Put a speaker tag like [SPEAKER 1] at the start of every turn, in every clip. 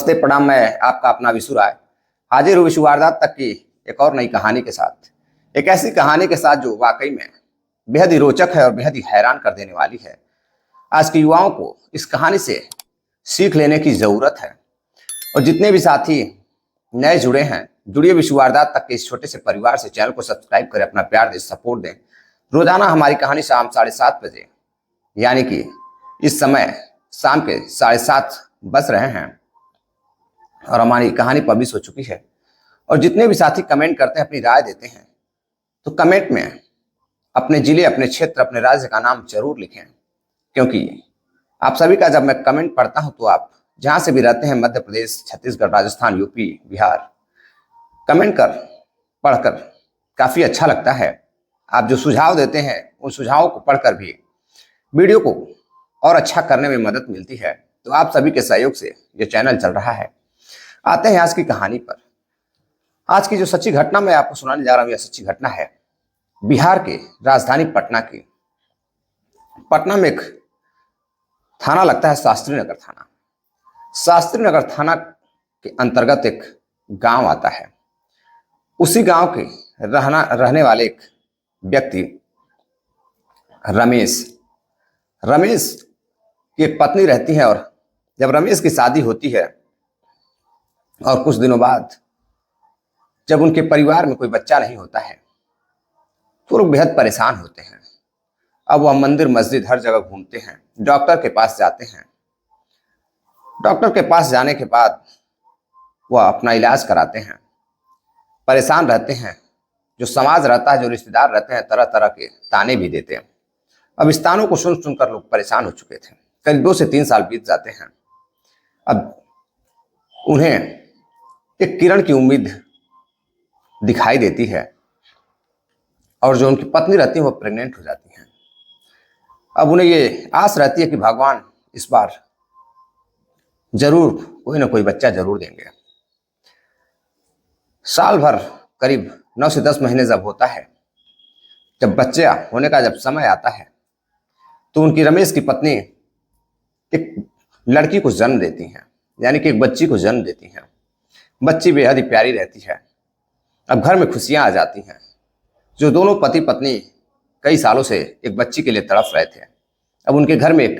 [SPEAKER 1] नमस्ते प्रणाम। मैं आपका अपना विशु राय हाजिर हूँ विशु वारदात तक की एक और नई कहानी के साथ। एक ऐसी कहानी के साथ जो वाकई में बेहद ही रोचक है और बेहद ही हैरान कर देने वाली है। आज के युवाओं को इस कहानी से सीख लेने की जरूरत है। और जितने भी साथी नए जुड़े हैं, जुड़िए विशु वारदात तक के इस छोटे से परिवार से। चैनल को सब्सक्राइब करें, अपना प्यार दें, सपोर्ट दें। रोजाना हमारी कहानी शाम 7:30 बजे, यानी कि इस समय शाम के 7:30 बज रहे हैं और हमारी कहानी पब्लिश हो चुकी है। और जितने भी साथी कमेंट करते हैं, अपनी राय देते हैं, तो कमेंट में अपने जिले, अपने क्षेत्र, अपने राज्य का नाम जरूर लिखें। क्योंकि आप सभी का जब मैं कमेंट पढ़ता हूं तो आप जहां से भी रहते हैं, मध्य प्रदेश, छत्तीसगढ़, राजस्थान, यूपी, बिहार, कमेंट कर पढ़कर काफी अच्छा लगता है। आप जो सुझाव देते हैं उन सुझावों को पढ़कर भी वीडियो को और अच्छा करने में मदद मिलती है। तो आप सभी के सहयोग से ये चैनल चल रहा है। आते हैं आज की कहानी पर। आज की जो सच्ची घटना मैं आपको सुनाने जा रहा हूं, यह सच्ची घटना है बिहार के राजधानी पटना की। पटना में एक थाना लगता है, शास्त्री नगर थाना। शास्त्री नगर थाना के अंतर्गत एक गांव आता है। उसी गांव के रहने वाले एक व्यक्ति रमेश की एक पत्नी रहती है। और जब रमेश की शादी होती है और कुछ दिनों बाद जब उनके परिवार में कोई बच्चा नहीं होता है तो लोग बेहद परेशान होते हैं। अब वह मंदिर मस्जिद हर जगह घूमते हैं, डॉक्टर के पास जाते हैं। डॉक्टर के पास जाने के बाद वह अपना इलाज कराते हैं, परेशान रहते हैं। जो समाज रहता है, जो रिश्तेदार रहते हैं, तरह तरह के ताने भी देते हैं। अब इस तानों को सुन सुनकर लोग परेशान हो चुके थे। करीब 2 से 3 साल बीत जाते हैं। अब उन्हें एक किरण की उम्मीद दिखाई देती है और जो उनकी पत्नी रहती है वो प्रेग्नेंट हो जाती हैं। अब उन्हें ये आस रहती है कि भगवान इस बार जरूर कोई ना कोई बच्चा जरूर देंगे। साल भर करीब 9 से 10 महीने जब होता है, जब बच्चा होने का जब समय आता है, तो उनकी रमेश की पत्नी एक लड़की को जन्म देती हैं, यानी कि एक बच्ची को जन्म देती हैं। बच्ची बेहद ही प्यारी रहती है। अब घर में खुशियां आ जाती हैं। जो दोनों पति पत्नी कई सालों से एक बच्ची के लिए तड़प रहे थे, अब उनके घर में एक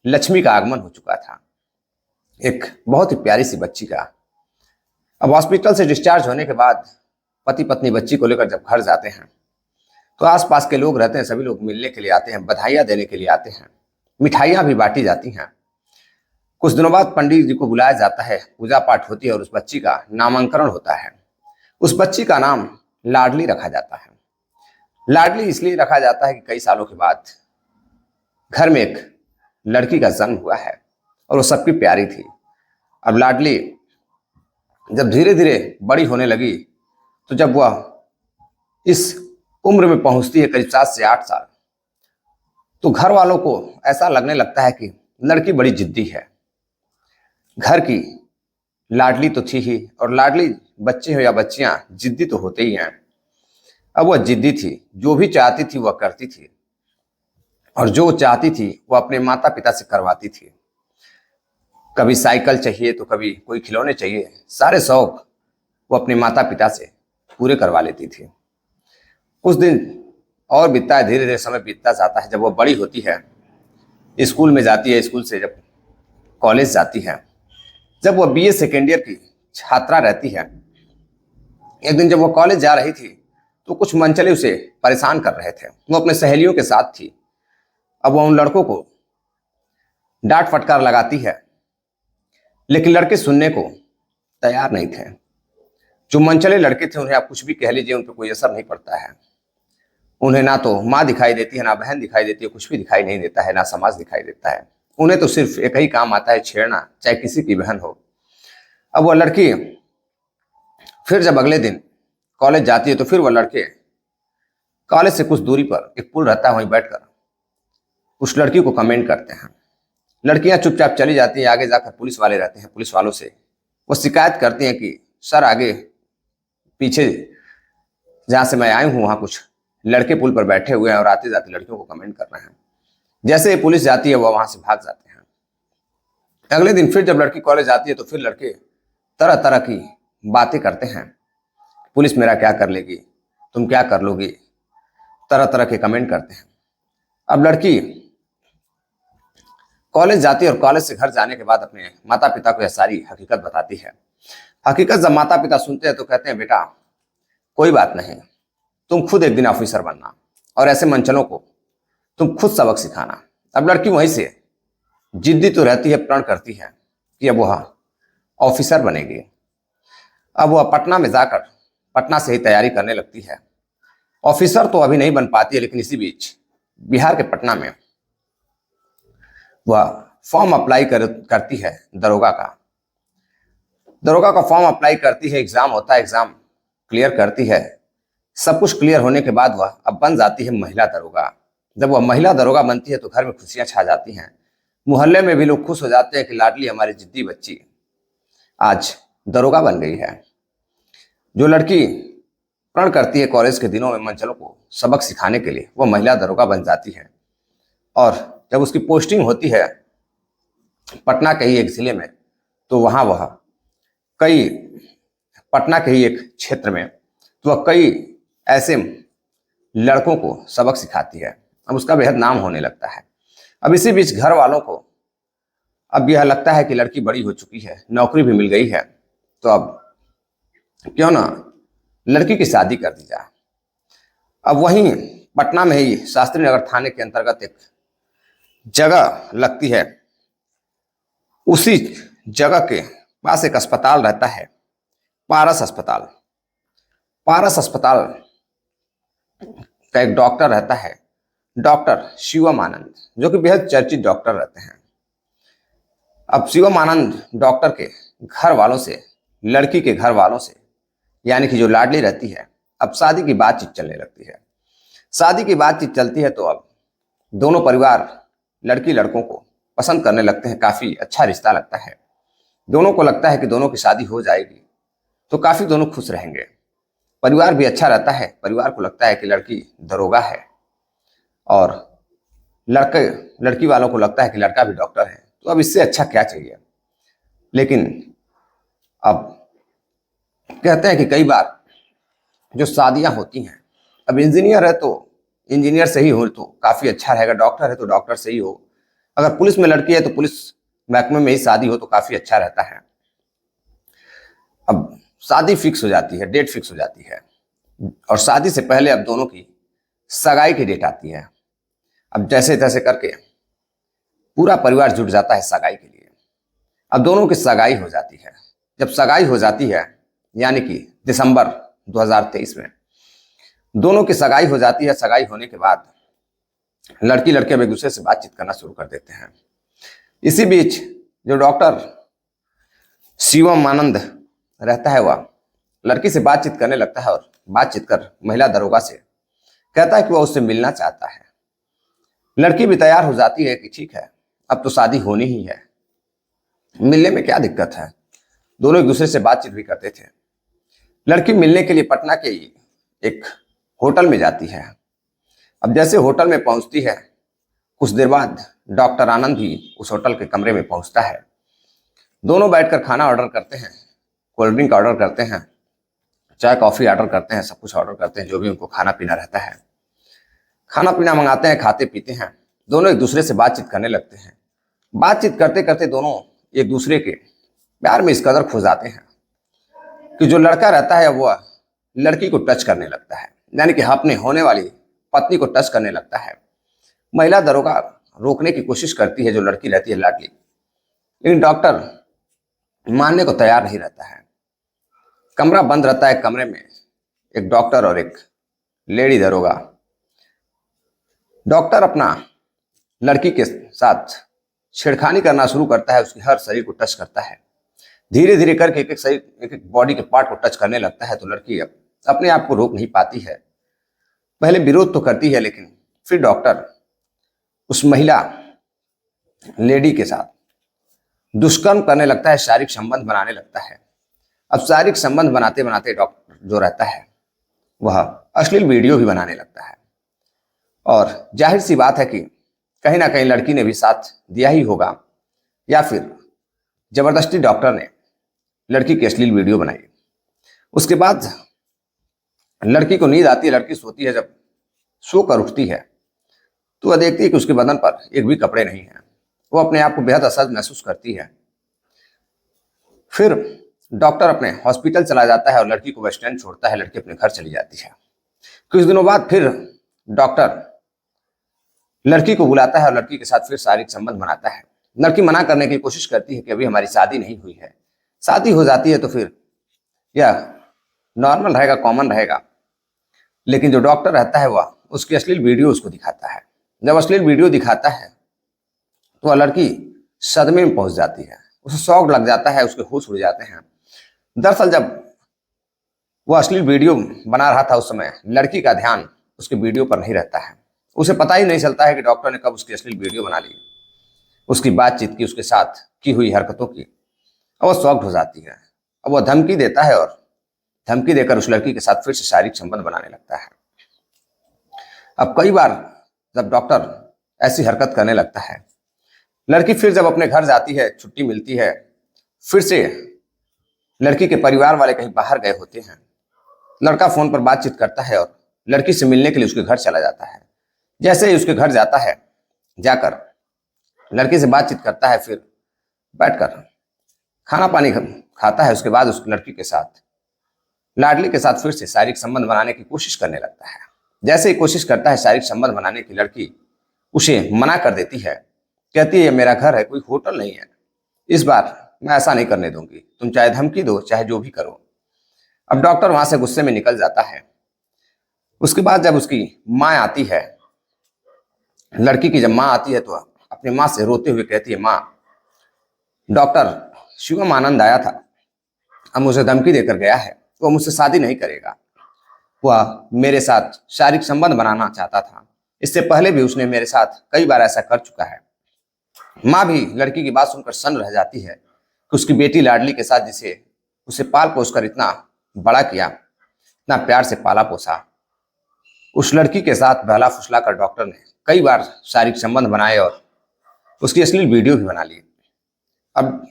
[SPEAKER 1] लक्ष्मी का आगमन हो चुका था, एक बहुत ही प्यारी सी बच्ची का। अब हॉस्पिटल से डिस्चार्ज होने के बाद पति पत्नी बच्ची को लेकर जब घर जाते हैं तो आसपास के लोग रहते हैं, सभी लोग मिलने के लिए आते हैं, बधाइयां देने के लिए आते हैं, मिठाइयां भी बांटी जाती हैं। कुछ दिनों बाद पंडित जी को बुलाया जाता है, पूजा पाठ होती है और उस बच्ची का नामांकन होता है। उस बच्ची का नाम लाडली रखा जाता है। लाडली इसलिए रखा जाता है कि कई सालों के बाद घर में एक लड़की का जन्म हुआ है और वो सबकी प्यारी थी। अब लाडली जब धीरे धीरे बड़ी होने लगी तो जब वह इस उम्र में पहुंचती है, करीब 7 से 8 साल, तो घर वालों को ऐसा लगने लगता है कि लड़की बड़ी जिद्दी है। घर की लाडली तो थी ही, और लाडली बच्चे हो या बच्चियां जिद्दी तो होते ही हैं। अब वह जिद्दी थी, जो भी चाहती थी वह करती थी, और जो चाहती थी वह अपने माता पिता से करवाती थी। कभी साइकिल चाहिए तो कभी कोई खिलौने चाहिए, सारे शौक वो अपने माता पिता से पूरे करवा लेती थी। कुछ दिन और बीतता है, धीरे धीरे समय बीतता जाता है। जब वह बड़ी होती है, स्कूल में जाती है, स्कूल से जब कॉलेज जाती है, जब वह बीए सेकेंड ईयर की छात्रा रहती है, एक दिन जब वह कॉलेज जा रही थी तो कुछ मनचले उसे परेशान कर रहे थे। वो अपने सहेलियों के साथ थी। अब वह उन लड़कों को डांट फटकार लगाती है, लेकिन लड़के सुनने को तैयार नहीं थे। जो मनचले लड़के थे उन्हें आप कुछ भी कह लीजिए, उन पर कोई असर नहीं पड़ता है। उन्हें ना तो माँ दिखाई देती है, ना बहन दिखाई देती है, कुछ भी दिखाई नहीं देता है, ना समाज दिखाई देता है। उन्हें तो सिर्फ एक ही काम आता है, छेड़ना, चाहे किसी की बहन हो। अब वह लड़की फिर जब अगले दिन कॉलेज जाती है तो फिर वह लड़के कॉलेज से कुछ दूरी पर एक पुल रहता है, वहीं बैठकर उस लड़की को कमेंट करते हैं। लड़कियां चुपचाप चली जाती हैं। आगे जाकर पुलिस वाले रहते हैं, पुलिस वालों से वो शिकायत करती हैं कि सर, आगे पीछे जहां से मैं आई हूं वहां कुछ लड़के पुल पर बैठे हुए हैं और आते जाते लड़कियों को कमेंट कर रहे हैं। जैसे ही पुलिस जाती है वह वहां से भाग जाते हैं। अगले दिन फिर जब लड़की कॉलेज आती है तो फिर लड़के तरह तरह की बातें करते हैं। पुलिस मेरा क्या कर लेगी, तुम क्या कर लोगी, तरह तरह के कमेंट करते हैं। अब लड़की कॉलेज जाती है और कॉलेज से घर जाने के बाद अपने माता पिता को यह सारी हकीकत बताती है। हकीकत जब माता पिता सुनते हैं तो कहते हैं, बेटा कोई बात नहीं, तुम खुद एक दिन ऑफिसर बनना और ऐसे मंचलों को तुम खुद सबक सिखाना। अब लड़की वहीं से जिद्दी तो रहती है, प्रण करती है कि अब वह ऑफिसर बनेगी। अब वह पटना में जाकर पटना से ही तैयारी करने लगती है। ऑफिसर तो अभी नहीं बन पाती है, लेकिन इसी बीच बिहार के पटना में वह फॉर्म अप्लाई करती है दरोगा का। दरोगा का फॉर्म अप्लाई करती है, एग्जाम होता है, एग्जाम क्लियर करती है। सब कुछ क्लियर होने के बाद वह अब बन जाती है महिला दरोगा। जब वह महिला दरोगा बनती है तो घर में खुशियां छा जाती हैं। मोहल्ले में भी लोग खुश हो जाते हैं कि लाडली हमारी जिद्दी बच्ची आज दरोगा बन गई है। जो लड़की प्रण करती है कॉलेज के दिनों में मंचलों को सबक सिखाने के लिए, वह महिला दरोगा बन जाती है। और जब उसकी पोस्टिंग होती है पटना के ही एक जिले में, तो वहां वह कई पटना के ही एक क्षेत्र में तो वह कई ऐसे लड़कों को सबक सिखाती है। अब उसका बेहद नाम होने लगता है। अब इसी बीच घर वालों को अब यह लगता है कि लड़की बड़ी हो चुकी है, नौकरी भी मिल गई है, तो अब क्यों ना लड़की की शादी कर दी जाए। अब वहीं पटना में ही शास्त्री नगर थाने के अंतर्गत एक जगह लगती है। उसी जगह के पास एक अस्पताल रहता है, पारस अस्पताल। पारस अस्पताल का एक डॉक्टर रहता है, डॉक्टर शिवम आनंद, जो कि बेहद चर्चित डॉक्टर रहते हैं। अब शिवम आनंद डॉक्टर के घर वालों से, लड़की के घर वालों से, यानी कि जो लाडली रहती है, अब शादी की बातचीत चलने लगती है। शादी की बातचीत चलती है तो अब दोनों परिवार लड़की लड़कों को पसंद करने लगते हैं। काफी अच्छा रिश्ता लगता है। दोनों को लगता है कि दोनों की शादी हो जाएगी तो काफी दोनों खुश रहेंगे। परिवार भी अच्छा रहता है। परिवार को लगता है कि लड़की दरोगा है और लड़की वालों को लगता है कि लड़का भी डॉक्टर है, तो अब इससे अच्छा क्या चाहिए। लेकिन अब कहते हैं कि कई बार जो शादियां होती हैं, अब इंजीनियर है तो इंजीनियर से ही हो तो काफी अच्छा रहेगा, डॉक्टर है तो डॉक्टर से ही हो, अगर पुलिस में लड़की है तो पुलिस महकमे में ही शादी हो तो काफी अच्छा रहता है। अब शादी फिक्स हो जाती है, डेट फिक्स हो जाती है और शादी से पहले अब दोनों की सगाई की डेट आती है। अब जैसे तैसे करके पूरा परिवार जुट जाता है सगाई के लिए। अब दोनों की सगाई हो जाती है। जब सगाई हो जाती है, यानी कि दिसंबर 2023 में दोनों की सगाई हो जाती है। सगाई होने के बाद लड़की लड़के एक दूसरे से बातचीत करना शुरू कर देते हैं। इसी बीच जो डॉक्टर शिवम आनंद रहता है वह लड़की से बातचीत करने लगता है और बातचीत कर महिला दरोगा से कहता है कि वह उससे मिलना चाहता है। लड़की भी तैयार हो जाती है कि ठीक है, अब तो शादी होनी ही है, मिलने में क्या दिक्कत है। दोनों एक दूसरे से बातचीत भी करते थे। लड़की मिलने के लिए पटना के एक होटल में जाती है। अब जैसे होटल में पहुंचती है, कुछ देर बाद डॉक्टर आनंद भी उस होटल के कमरे में पहुंचता है। दोनों बैठकर खाना ऑर्डर करते हैं, कोल्ड ड्रिंक ऑर्डर करते हैं, चाय कॉफी ऑर्डर करते हैं, सब कुछ ऑर्डर करते हैं, जो भी उनको खाना पीना रहता है। खाना पीना मंगाते हैं, खाते पीते हैं, दोनों एक दूसरे से बातचीत करने लगते हैं। बातचीत करते करते दोनों एक दूसरे के प्यार में इस कदर खो जाते हैं कि जो लड़का रहता है वह लड़की को टच करने लगता है, यानी कि अपने होने वाली पत्नी को टच करने लगता है। महिला दरोगा रोकने की कोशिश करती है, जो लड़की रहती है लाडली, लेकिन डॉक्टर मानने को तैयार नहीं रहता है। कमरा बंद रहता है। कमरे में एक डॉक्टर और एक लेडी दरोगा। डॉक्टर अपना लड़की के साथ छेड़खानी करना शुरू करता है, उसके हर शरीर को टच करता है। धीरे धीरे करके एक एक शरीर, एक एक बॉडी के पार्ट को टच करने लगता है। तो लड़की अपने आप को रोक नहीं पाती है। पहले विरोध तो करती है, लेकिन फिर डॉक्टर उस महिला लेडी के साथ दुष्कर्म करने लगता है, शारीरिक संबंध बनाने लगता है। अब शारीरिक संबंध बनाते बनाते डॉक्टर जो रहता है वह अश्लील वीडियो भी बनाने लगता है। और जाहिर सी बात है कि कहीं ना कहीं लड़की ने भी साथ दिया ही होगा, या फिर जबरदस्ती डॉक्टर ने लड़की की अश्लील वीडियो बनाई। उसके बाद लड़की को नींद आती है, लड़की सोती है। जब सोकर उठती है तो वह देखती है कि उसके बदन पर एक भी कपड़े नहीं है। वो अपने आप को बेहद असहज महसूस करती है। फिर डॉक्टर अपने हॉस्पिटल चला जाता है और लड़की को बस स्टैंड छोड़ता है। लड़की अपने घर चली जाती है। कुछ दिनों बाद फिर डॉक्टर लड़की को बुलाता है और लड़की के साथ फिर शारीरिक संबंध बनाता है। लड़की मना करने की कोशिश करती है कि अभी हमारी शादी नहीं हुई है। शादी हो जाती है तो फिर यह नॉर्मल रहेगा, कॉमन रहेगा। लेकिन जो डॉक्टर रहता है वह उसकी अश्लील वीडियो उसको दिखाता है। जब अश्लील वीडियो दिखाता है तो वह लड़की सदमे में पहुंच जाती है। उसे शॉक लग जाता है, उसके होश उड़ जाते हैं। दरअसल जब वह अश्लील वीडियो बना रहा था उस समय लड़की का ध्यान उसके वीडियो पर नहीं रहता है। उसे पता ही नहीं चलता है कि डॉक्टर ने कब उसकी अश्लील वीडियो बना ली, उसकी बातचीत की, उसके साथ की हुई हरकतों की। अब वह शॉक्ड हो जाती है। अब वह धमकी देता है और धमकी देकर उस लड़की के साथ फिर से शारीरिक संबंध बनाने लगता है। अब कई बार जब डॉक्टर ऐसी हरकत करने लगता है, लड़की फिर जब अपने घर जाती है, छुट्टी मिलती है, फिर से लड़की के परिवार वाले कहीं बाहर गए होते हैं। लड़का फोन पर बातचीत करता है और लड़की से मिलने के लिए उसके घर चला जाता है। जैसे ही उसके घर जाता है, जाकर लड़की से बातचीत करता है, फिर बैठकर खाना पानी खाता है। उसके बाद उस लड़की के साथ, लाडली के साथ फिर से शारीरिक संबंध बनाने की कोशिश करने लगता है। जैसे ही कोशिश करता है शारीरिक संबंध बनाने की, लड़की उसे मना कर देती है। कहती है ये मेरा घर है, कोई होटल नहीं है, इस बार मैं ऐसा नहीं करने दूंगी, तुम चाहे धमकी दो चाहे जो भी करो। अब डॉक्टर वहां से गुस्से में निकल जाता है। उसके बाद जब उसकी माँ आती है, लड़की की जब माँ आती है तो अपनी माँ से रोते हुए कहती है, माँ, डॉक्टर शिवम आनंद आया था, अब मुझे धमकी देकर गया है, वो मुझसे शादी नहीं करेगा। वह मेरे साथ शारीरिक संबंध बनाना चाहता था। इससे पहले भी उसने मेरे साथ कई बार ऐसा कर चुका है। माँ भी लड़की की बात सुनकर सन्न रह जाती है कि उसकी बेटी लाडली के साथ, जिसे उसे पाल पोस कर इतना बड़ा किया, इतना प्यार से पाला पोसा, उस लड़की के साथ बहला फुसला कर डॉक्टर ने कई बार शारीरिक संबंध बनाए और उसकी अश्लील वीडियो भी बना ली। अब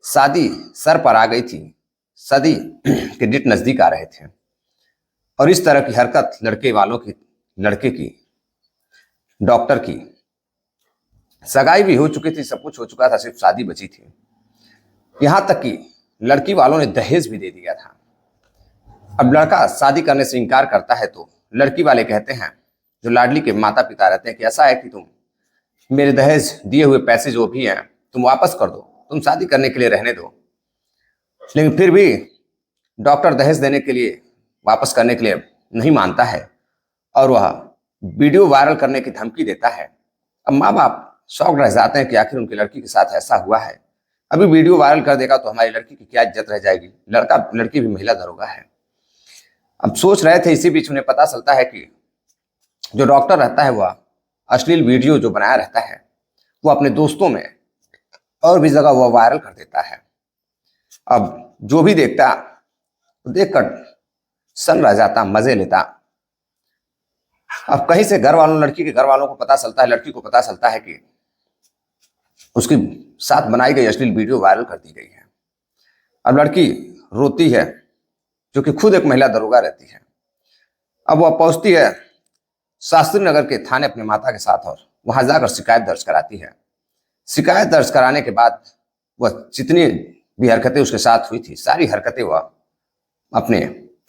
[SPEAKER 1] शादी सर पर आ गई थी, शादी के डेट नजदीक आ रहे थे और इस तरह की हरकत लड़के की, डॉक्टर की, सगाई भी हो चुकी थी, सब कुछ हो चुका था, सिर्फ शादी बची थी। यहां तक कि लड़की वालों ने दहेज भी दे दिया था। अब लड़का शादी करने से इनकार करता है तो लड़की वाले कहते हैं, जो लाडली के माता पिता रहते हैं, कि ऐसा है कि तुम मेरे दहेज दिए हुए पैसे जो भी हैं तुम वापस कर दो, तुम शादी करने के लिए रहने दो। लेकिन फिर भी डॉक्टर दहेज देने के लिए, वापस करने के लिए नहीं मानता है और वह वीडियो वायरल करने की धमकी देता है। अब माँ बाप शॉक रह जाते हैं कि आखिर उनकी लड़की के साथ ऐसा हुआ है। अभी वीडियो वायरल कर देगा तो हमारी लड़की की क्या इज्जत रह जाएगी। लड़की भी महिला दरोगा है। अब सोच रहे थे, इसी बीच उन्हें पता चलता है कि जो डॉक्टर रहता है वह अश्लील वीडियो जो बनाया रहता है वो अपने दोस्तों में और भी जगह वह वायरल कर देता है। अब जो भी देखता देखकर सन्न रह जाता, मजे लेता। अब कहीं से लड़की के घर वालों को पता चलता है, लड़की को पता चलता है कि उसके साथ बनाई गई अश्लील वीडियो वायरल कर दी गई है। अब लड़की रोती है, जो कि खुद एक महिला दरोगा रहती है। अब वह पहुंचती है शास्त्री नगर के थाने अपनी माता के साथ और वहां जाकर शिकायत दर्ज कराती है। शिकायत दर्ज कराने के बाद वह जितनी भी हरकतें उसके साथ हुई थी, सारी हरकतें वह अपने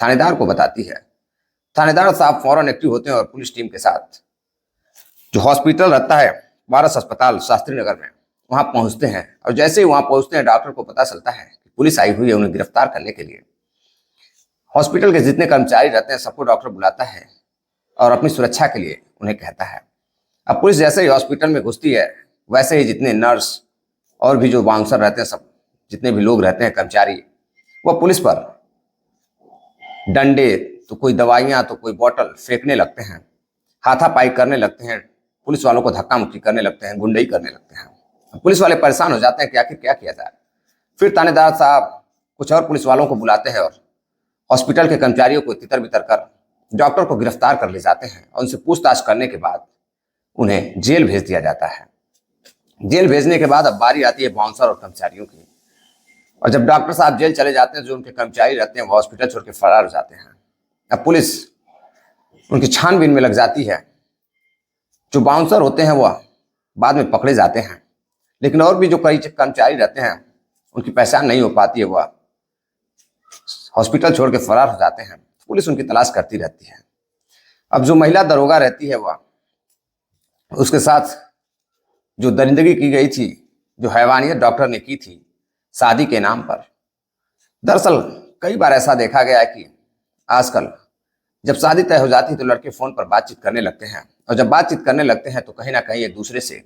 [SPEAKER 1] थानेदार को बताती है। थानेदार साहब फौरन एक्टिव होते हैं और पुलिस टीम के साथ जो हॉस्पिटल रहता है, वारस अस्पताल शास्त्री नगर में, वहां पहुंचते हैं। और जैसे ही वहां पहुंचते हैं, डॉक्टर को पता चलता है कि पुलिस आई हुई है उन्हें गिरफ्तार करने के लिए। हॉस्पिटल के जितने कर्मचारी रहते हैं सबको डॉक्टर बुलाता है और अपनी सुरक्षा के लिए उन्हें कहता है। अब पुलिस जैसे ही हॉस्पिटल में घुसती है, वैसे ही जितने नर्स और भी जो बाउंसर रहते हैं, सब जितने भी लोग रहते हैं कर्मचारी, वह पुलिस पर डंडे, तो कोई दवाइयाँ, तो कोई बॉटल फेंकने लगते हैं, हाथापाई करने लगते हैं, पुलिस वालों को धक्का मुक्की करने लगते हैं, गुंडई करने लगते हैं। पुलिस वाले परेशान हो जाते हैं कि आखिर क्या किया जाए। फिर थानेदार साहब कुछ और पुलिस वालों को बुलाते हैं और हॉस्पिटल के कर्मचारियों को तितर बितर कर डॉक्टर को गिरफ्तार कर ले जाते हैं और उनसे पूछताछ करने के बाद उन्हें जेल भेज दिया जाता है। जेल भेजने के बाद अब बारी आती है बाउंसर और कर्मचारियों की। और जब डॉक्टर साहब जेल चले जाते हैं, जो उनके कर्मचारी रहते हैं वो हॉस्पिटल छोड़ के फरार हो जाते हैं। अब पुलिस उनकी छानबीन में लग जाती है। जो बाउंसर होते हैं वह बाद में पकड़े जाते हैं, लेकिन और भी जो कई कर्मचारी रहते हैं उनकी पहचान नहीं हो पाती है, वह हॉस्पिटल छोड़ के फरार हो जाते हैं। पुलिस उनकी तलाश करती रहती है। अब जो महिला दरोगा रहती है वह उसके साथ जो दरिंदगी की गई थी, जो हैवानियत डॉक्टर ने की थी शादी के नाम पर, दरअसल कई बार ऐसा देखा गया है कि आजकल जब शादी तय हो जाती है तो लड़के फोन पर बातचीत करने लगते हैं, और जब बातचीत करने लगते हैं तो कहीं ना कहीं एक दूसरे से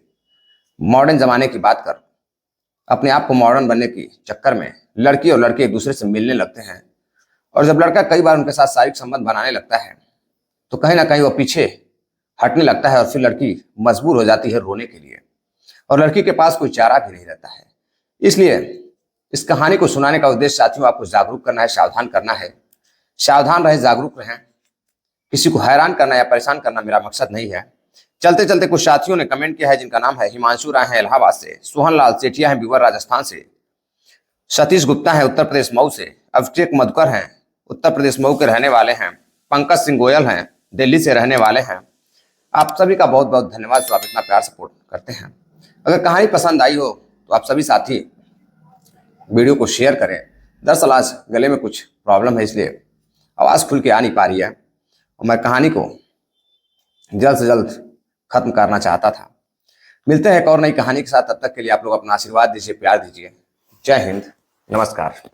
[SPEAKER 1] मॉडर्न जमाने की बात कर अपने आप को मॉडर्न बनने के चक्कर में लड़की और लड़के एक दूसरे से मिलने लगते हैं। और जब लड़का कई बार उनके साथ शारीरिक संबंध बनाने लगता है तो कहीं ना कहीं वो पीछे हटने लगता है, और फिर लड़की मजबूर हो जाती है रोने के लिए, और लड़की के पास कोई चारा भी नहीं रहता है। इसलिए इस कहानी को सुनाने का उद्देश्य साथियों आपको जागरूक करना है, सावधान करना है। सावधान रहें, जागरूक रहें। किसी को हैरान करना या परेशान करना मेरा मकसद नहीं है। चलते चलते कुछ साथियों ने कमेंट किया है, जिनका नाम है हिमांशु राय है इलाहाबाद से, सोहन लाल सेठिया है बिवर राजस्थान से, सतीश गुप्ता है उत्तर प्रदेश मऊ से, अभिषेक मधुकर हैं उत्तर प्रदेश मऊ के रहने वाले हैं, पंकज सिंह गोयल हैं दिल्ली से रहने वाले हैं। आप सभी का बहुत बहुत धन्यवाद जो आप इतना प्यार सपोर्ट करते हैं। अगर कहानी पसंद आई हो तो आप सभी साथी वीडियो को शेयर करें। दरअसल आज गले में कुछ प्रॉब्लम है, इसलिए आवाज़ खुल के आ नहीं पा रही है, और मैं कहानी को जल्द से जल्द खत्म करना चाहता था। मिलते हैं एक और नई कहानी के साथ, तब तक के लिए आप लोग अपना आशीर्वाद दीजिए, प्यार दीजिए। जय हिंद, नमस्कार।